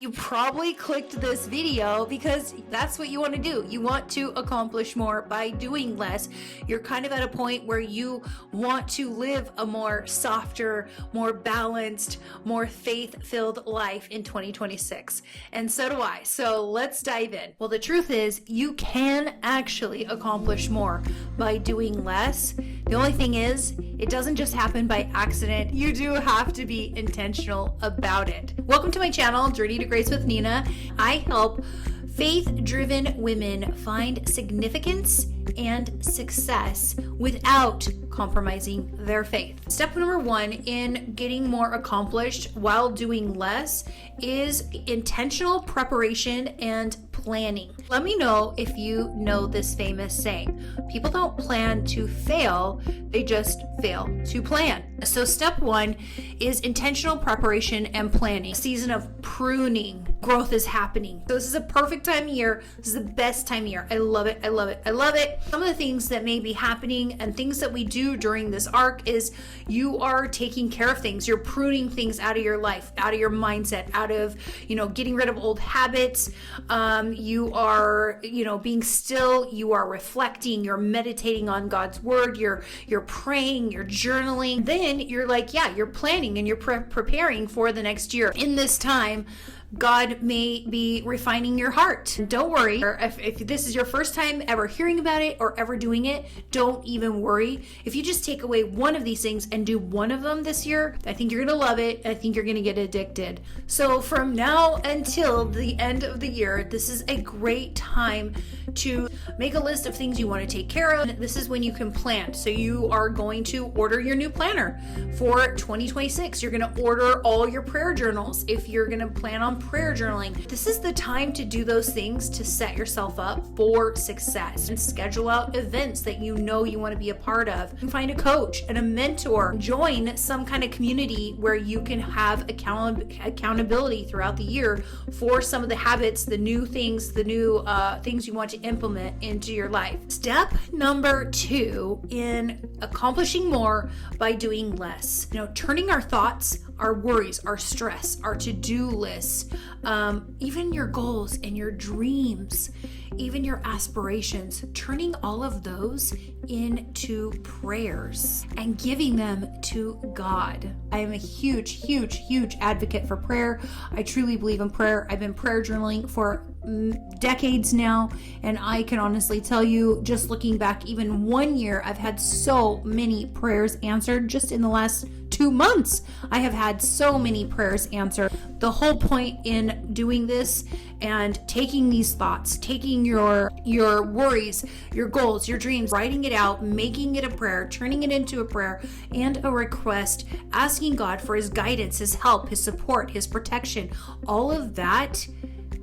You probably clicked this video because that's what you want to do. You want to accomplish more by doing less. You're kind of at a point where you want to live a more softer, more balanced, more faith-filled life in 2026. And so do I. So let's dive in. Well, the truth is you can actually accomplish more by doing less. The only thing is, it doesn't just happen by accident. You do have to be intentional about it. Welcome to my channel, Journey to Grace with Nina. I help faith-driven women find significance and success without compromising their faith. Step number one in getting more accomplished while doing less is intentional preparation and planning. Let me know if you know this famous saying. People don't plan to fail, they just fail to plan. So step one is intentional preparation and planning. A season of pruning. Growth is happening. So this is a perfect time of year. This is the best time of year. I love it. I love it. I love it. Some of the things that may be happening and things that we do during this arc is you are taking care of things. You're pruning things out of your life, out of your mindset, out of, getting rid of old habits. You are, being still. You are reflecting. You're meditating on God's word. You're praying. You're journaling. Then you're like, you're planning and you're preparing for the next year. In this time, God may be refining your heart. Don't worry. If this is your first time ever hearing about it or ever doing it, don't even worry. If you just take away one of these things and do one of them this year, I think you're going to love it. I think you're going to get addicted. So from now until the end of the year, this is a great time to make a list of things you want to take care of. This is when you can plan. So you are going to order your new planner for 2026. You're going to order all your prayer journals. If you're going to plan on prayer journaling, this is the time to do those things to set yourself up for success and schedule out events that you want to be a part of. And find a coach and a mentor. Join some kind of community where you can have accountability throughout the year for some of the habits, the new things you want to implement into your life. Step number 2 in accomplishing more by doing less. Turning our thoughts, our worries, our stress, our to-do lists, even your goals and your dreams, even your aspirations, turning all of those into prayers and giving them to God. I am a huge, huge, huge advocate for prayer. I truly believe in prayer. I've been prayer journaling for decades now, and I can honestly tell you, just looking back even 1 year, I've had so many prayers answered. Just in the last 2 months, I have had so many prayers answered. The whole point in doing this and taking these thoughts, taking your worries, your goals, your dreams, writing it out, making it a prayer, turning it into a prayer and a request, asking God for his guidance, his help, his support, his protection, all of that,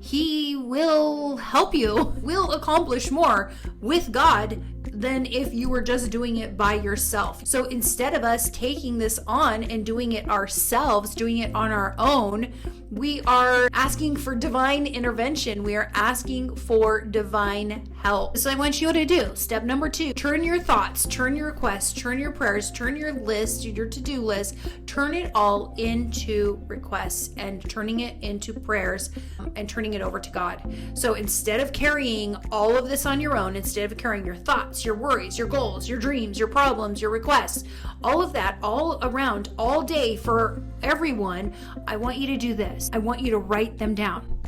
he will help you, will accomplish more with God than if you were just doing it by yourself. So instead of us taking this on and doing it ourselves, doing it on our own, we are asking for divine intervention. We are asking for divine help. So I want you to do step number 2, turn your thoughts, turn your requests, turn your prayers, turn your list, your to-do list, turn it all into requests and turning it into prayers and turning it over to God. So instead of carrying all of this on your own, instead of carrying your thoughts, your worries, your goals, your dreams, your problems, your requests, all of that, all around, all day for everyone, I want you to do this. I want you to write them down.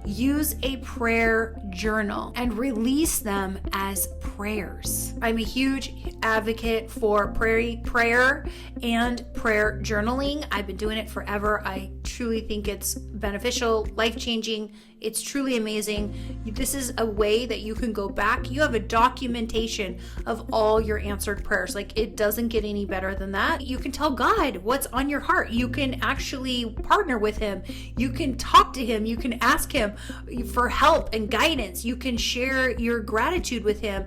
Use a prayer journal and release them as prayers. I'm a huge advocate for prayer and prayer journaling. I've been doing it forever. I truly think it's beneficial, life-changing. It's truly amazing. This is a way that you can go back. You have a documentation of all your answered prayers. Like, it doesn't get any better than that. You can tell God what's on your heart. You can actually partner with him. You can talk to him. You can ask him for help and guidance. You can share your gratitude with him,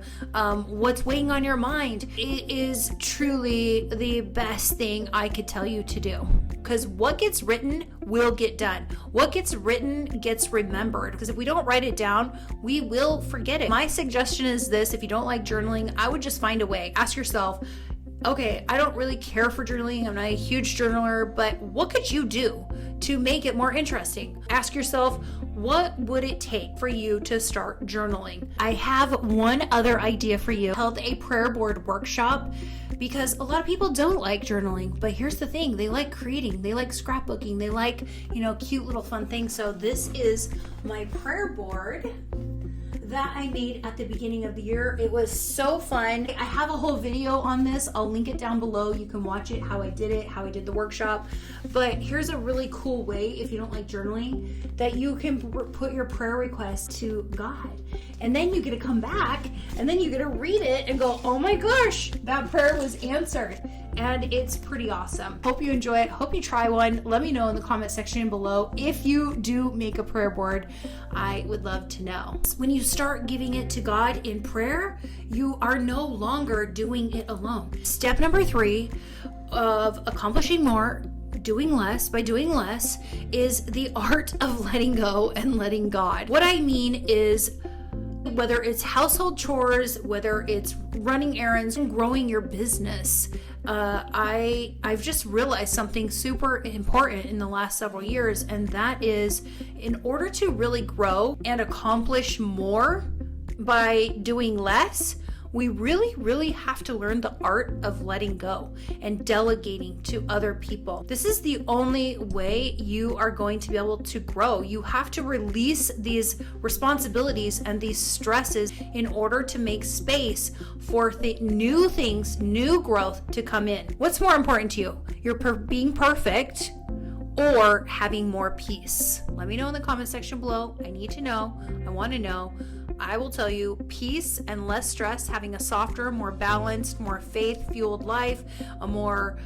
what's weighing on your mind. It is truly the best thing I could tell you to do, because what gets written will get done. What gets written gets remembered, because if we don't write it down, we will forget it. My suggestion is this: if you don't like journaling, I would just find a way. Ask yourself, okay, I don't really care for journaling. I'm not a huge journaler, but what could you do to make it more interesting. Ask yourself, what would it take for you to start journaling? I have one other idea for you. I held a prayer board workshop because a lot of people don't like journaling, but here's the thing, they like creating, they like scrapbooking, they like, cute little fun things. So this is my prayer board that I made at the beginning of the year. It was so fun. I have a whole video on this. I'll link it down below. You can watch it, how I did it, how I did the workshop. But here's a really cool way, if you don't like journaling, that you can put your prayer request to God. And then you get to come back and then you get to read it and go, oh my gosh, that prayer was answered. And it's pretty awesome. Hope you enjoy it. Hope you try one. Let me know in the comment section below. If you do make a prayer board, I would love to know. When you start giving it to God in prayer, you are no longer doing it alone. Step number 3 of accomplishing more, doing less is the art of letting go and letting God. What I mean is, whether it's household chores, whether it's running errands and growing your business, I've just realized something super important in the last several years, and that is, in order to really grow and accomplish more by doing less, we really have to learn the art of letting go and delegating to other people. This is the only way you are going to be able to grow. You have to release these responsibilities and these stresses in order to make space for new things, new growth to come in. What's more important to you? You're being perfect or having more peace? Let me know in the comment section below. I need to know. I want to know. I will tell you, peace and less stress, having a softer, more balanced, more faith-fueled life, a more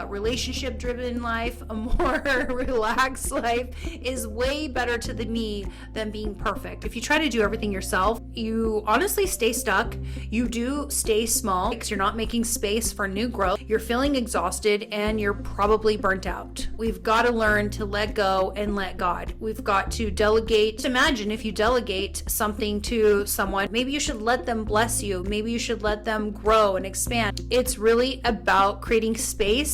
relationship-driven life, a more relaxed life is way better to me than being perfect. If you try to do everything yourself, you honestly stay stuck. You do stay small because you're not making space for new growth. You're feeling exhausted and you're probably burnt out. We've got to learn to let go and let God. We've got to delegate. Imagine if you delegate something to someone, maybe you should let them bless you. Maybe you should let them grow and expand. It's really about creating space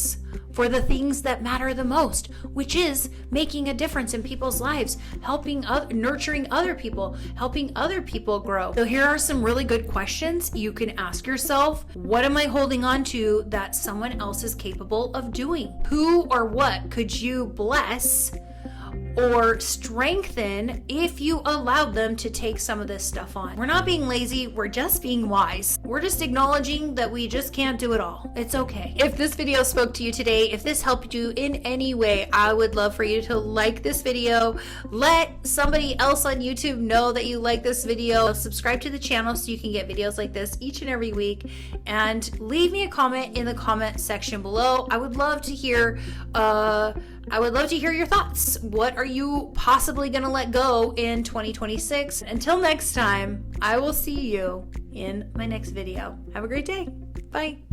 for the things that matter the most, which is making a difference in people's lives, nurturing other people, helping other people grow. So here are some really good questions you can ask yourself. What am I holding on to that someone else is capable of doing? Who or what could you bless or strengthen if you allowed them to take some of this stuff on? We're not being lazy, we're just being wise. We're just acknowledging that we just can't do it all. It's okay. If this video spoke to you today, if this helped you in any way, I would love for you to like this video. Let somebody else on YouTube know that you like this video. Subscribe to the channel so you can get videos like this each and every week, and leave me a comment in the comment section below. I would love to hear your thoughts. What are you possibly going to let go in 2026? Until next time, I will see you in my next video. Have a great day. Bye.